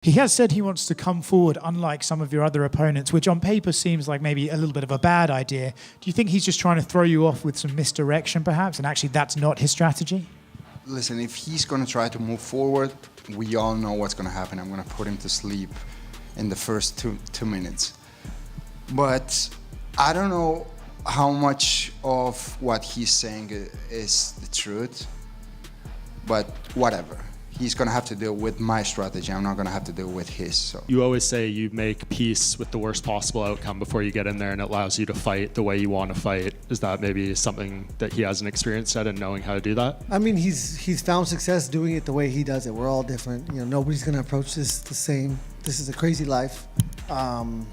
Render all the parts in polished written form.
He has said he wants to come forward, unlike some of your other opponents, which on paper seems like maybe a little bit of a bad idea. Do you think he's just trying to throw you off with some misdirection, perhaps, and actually that's not his strategy? Listen, if he's going to try to move forward, we all know what's going to happen. I'm going to put him to sleep in the first two minutes. But I don't know how much of what he's saying is the truth, but whatever. He's going to have to deal with my strategy. I'm not going to have to deal with his. So. You always say you make peace with the worst possible outcome before you get in there, and it allows you to fight the way you want to fight. Is that maybe something that he has an experience at and knowing how to do that? I mean, he's found success doing it the way he does it. We're all different. You know, nobody's going to approach this the same. This is a crazy life. And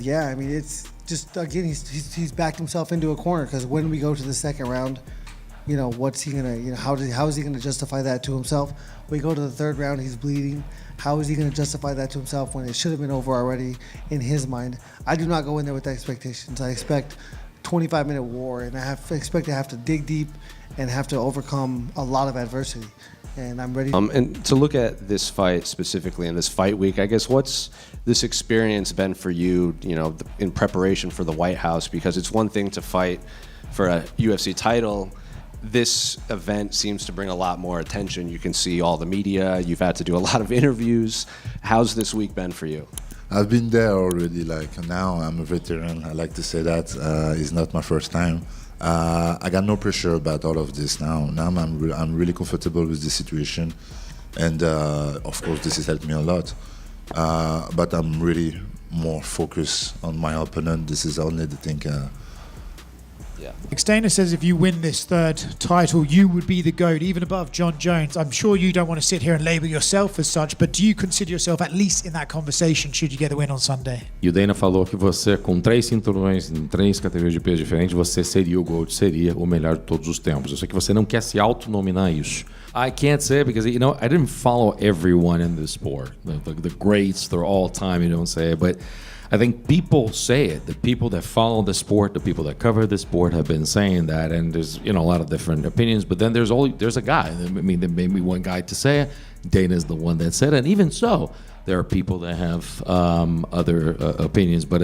yeah, I mean, it's just, again, he's backed himself into a corner, because when we go to the second round, you know, what's he gonna, you know, how is he gonna justify that to himself? We go to the third round, he's bleeding. How is he gonna justify that to himself when it should have been over already in his mind? I do not go in there with expectations. I expect 25-minute war, and expect to have to dig deep and have to overcome a lot of adversity. And I'm ready. And to look at this fight specifically in this fight week, I guess what's this experience been for you, you know, in preparation for the White House? Because it's one thing to fight for a UFC title. This event seems to bring a lot more attention. You can see all the media. You've had to do a lot of interviews. How's this week been for you? I've been there already. Like, now I'm a veteran. I like to say that. It's not my first time. I got no pressure about all of this now. Now I'm really comfortable with the situation. And of course, this has helped me a lot. But I'm really more focused on my opponent. This is only the thing. Dana says if you win this third title, you would be the GOAT, even above John Jones. I'm sure you don't want to sit here and label yourself as such, but do you consider yourself at least in that conversation should you get the win on Sunday? E o Dana falou que você, com 3 cinturões em 3 categorias de peso diferentes, você seria o GOAT, seria o melhor de todos os tempos. Eu sei que você não quer se autonominar isso. I can't say it because, you know, I didn't follow everyone in this sport. The greats, they're all time, you don't say it, but I think people say it. The people that follow the sport, the people that cover the sport have been saying that, and there's, you know, a lot of different opinions. But then there's a guy. I mean, there may be one guy to say it. Dana's the one that said it. And even so, there are people that have other opinions. But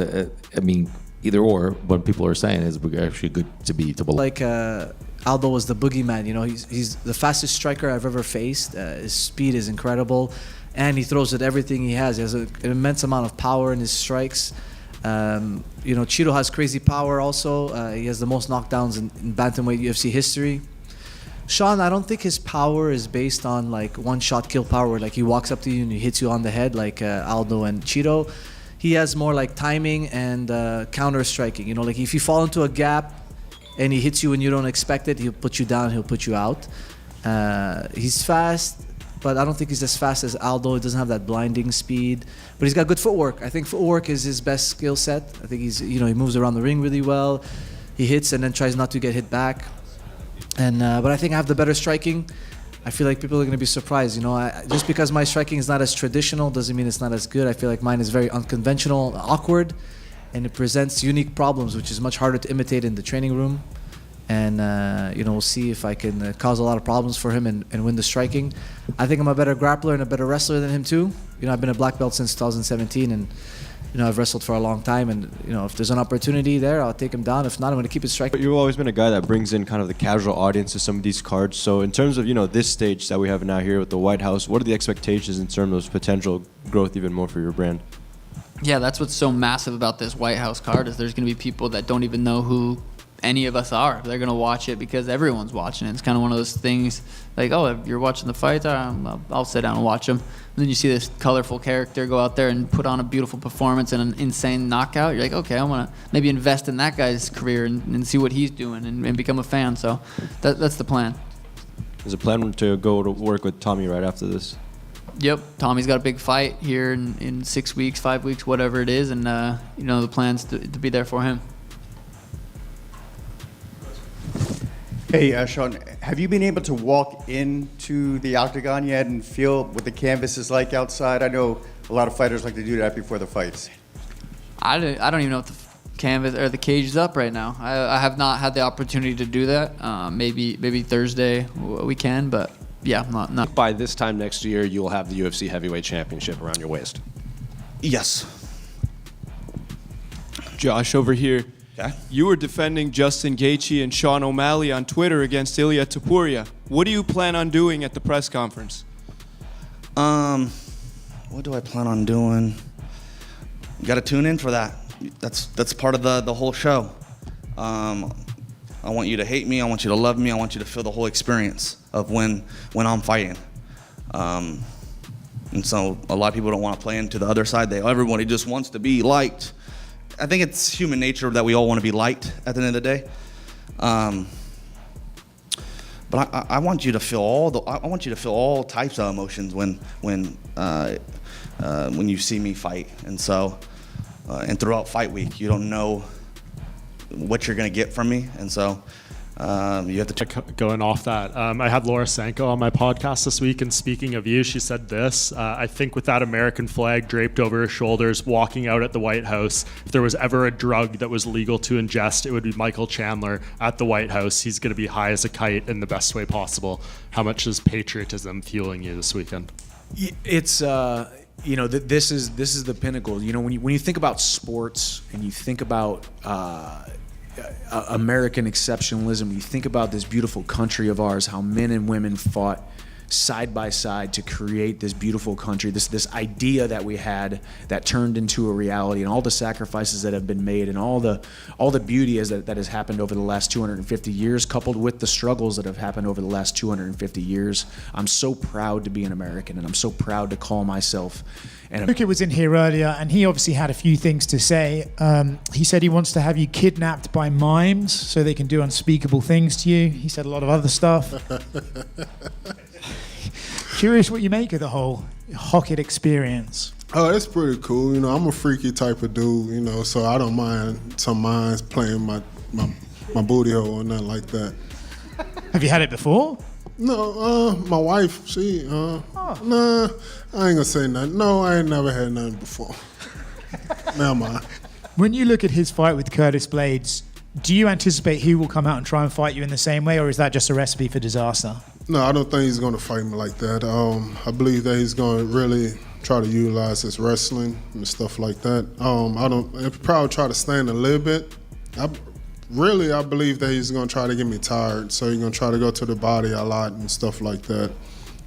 I mean, either or, what people are saying is actually good to believe. Like Aldo was the boogeyman. You know, he's the fastest striker I've ever faced. His speed is incredible. And he throws at everything he has. He has an immense amount of power in his strikes. You know, Chito has crazy power also. He has the most knockdowns in bantamweight UFC history. Sean, I don't think his power is based on like one-shot kill power, where like he walks up to you and he hits you on the head like Aldo and Chito. He has more like timing and counter-striking. You know, like if you fall into a gap and he hits you when you don't expect it, he'll put you down, he'll put you out. He's fast, but I don't think he's as fast as Aldo. He doesn't have that blinding speed, but he's got good footwork. I think footwork is his best skill set. I think he's, you know, he moves around the ring really well. He hits and then tries not to get hit back. And but I think I have the better striking. I feel like people are going to be surprised. You know, just because my striking is not as traditional doesn't mean it's not as good. I feel like mine is very unconventional, awkward, and it presents unique problems, which is much harder to imitate in the training room. And you know, we'll see if I can cause a lot of problems for him and win the striking. I think I'm a better grappler and a better wrestler than him too. You know, I've been a black belt since 2017, and you know, I've wrestled for a long time. And you know, if there's an opportunity there, I'll take him down. If not, I'm going to keep it striking. But you've always been a guy that brings in kind of the casual audience to some of these cards. So in terms of, you know, this stage that we have now here with the White House, what are the expectations in terms of potential growth even more for your brand? Yeah, that's what's so massive about this White House card, is there's going to be people that don't even know who any of us are. They're going to watch it because everyone's watching it. It's kind of one of those things like, oh, if you're watching the fights, I'll sit down and watch them. And then you see this colorful character go out there and put on a beautiful performance and an insane knockout. You're like, okay, I want to maybe invest in that guy's career and see what he's doing and become a fan. So that's the plan. There's a plan to go to work with Tommy right after this. Yep, Tommy's got a big fight here in 6 weeks, 5 weeks, whatever it is, and you know, the plan's to be there for him. Hey, Sean, have you been able to walk into the octagon yet and feel what the canvas is like outside? I know a lot of fighters like to do that before the fights. I don't even know if the canvas or the cage is up right now. I have not had the opportunity to do that. Maybe Thursday we can, but yeah, not. By this time next year, you'll have the UFC Heavyweight Championship around your waist. Yes. Josh, over here. Okay. You were defending Justin Gaethje and Sean O'Malley on Twitter against Ilia Topuria. What do you plan on doing at the press conference? What do I plan on doing? You got to tune in for that. That's part of the whole show. I want you to hate me. I want you to love me. I want you to feel the whole experience of when I'm fighting. And so a lot of people don't want to play into the other side. Everybody just wants to be liked. I think it's human nature that we all want to be liked at the end of the day. But I want you to feel all types of emotions when you see me fight. And so and throughout fight week, you don't know what you're gonna get from me, and so you have to. Going off that, I had Laura Sanko on my podcast this week, and speaking of you, she said this: I think with that American flag draped over her shoulders, walking out at the White House, if there was ever a drug that was legal to ingest, it would be Michael Chandler at the White House. He's going to be high as a kite in the best way possible. How much is patriotism fueling you this weekend? It's this is the pinnacle. When you think about sports and you think about American exceptionalism, you think about this beautiful country of ours, how men and women fought side by side to create this beautiful country, this idea that we had that turned into a reality, and all the sacrifices that have been made, and all the beauty that has happened over the last 250 years, coupled with the struggles that have happened over the last 250 years. I'm so proud to be an American, and I'm so proud to call myself an Luca was in here earlier, and he obviously had a few things to say. He said he wants to have you kidnapped by mimes so they can do unspeakable things to you. He said a lot of other stuff. Curious what you make of the whole Hockett experience. Oh, it's pretty cool. I'm a freaky type of dude, so I don't mind some minds playing my booty hole or nothing like that. Have you had it before? No, my wife, she, nah, I ain't gonna say nothing. No, I ain't never had nothing before. Never mind. When you look at his fight with Curtis Blades, do you anticipate he will come out and try and fight you in the same way, or is that just a recipe for disaster? No, I don't think he's going to fight me like that. I believe that he's going to really try to utilize his wrestling and stuff like that. He'll probably try to stand a little bit. I believe that he's going to try to get me tired, so he's going to try to go to the body a lot and stuff like that,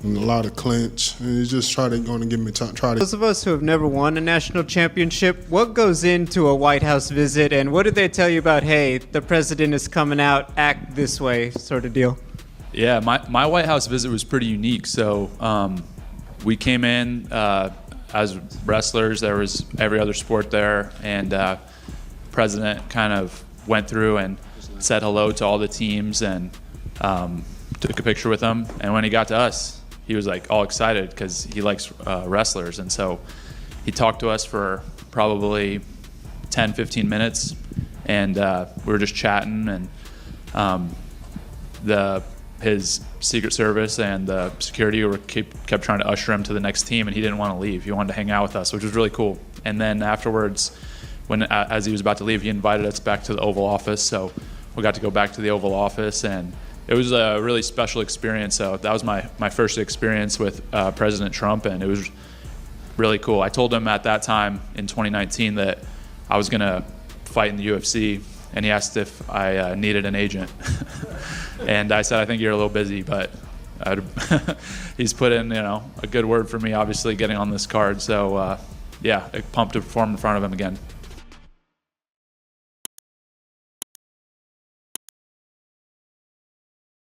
and a lot of clinch. And he's just going to get me try to. Those of us who have never won a national championship, what goes into a White House visit, and what did they tell you about, hey, the president is coming out, act this way, sort of deal? Yeah, my White House visit was pretty unique. So we came in as wrestlers. There was every other sport there, and president kind of went through and said hello to all the teams and took a picture with them. And when he got to us, he was like all excited because he likes wrestlers. And so he talked to us for probably 10, 15 minutes, and we were just chatting. And his Secret Service and the security kept trying to usher him to the next team, and he didn't want to leave. He wanted to hang out with us, which was really cool. And then afterwards, as he was about to leave, he invited us back to the Oval Office. So we got to go back to the Oval Office, and it was a really special experience. So that was my first experience with President Trump, and it was really cool. I told him at that time in 2019 that I was going to fight in the UFC, and he asked if I needed an agent. And I said, I think you're a little busy, but he's put in, a good word for me, obviously, getting on this card. So, yeah, pumped to perform in front of him again.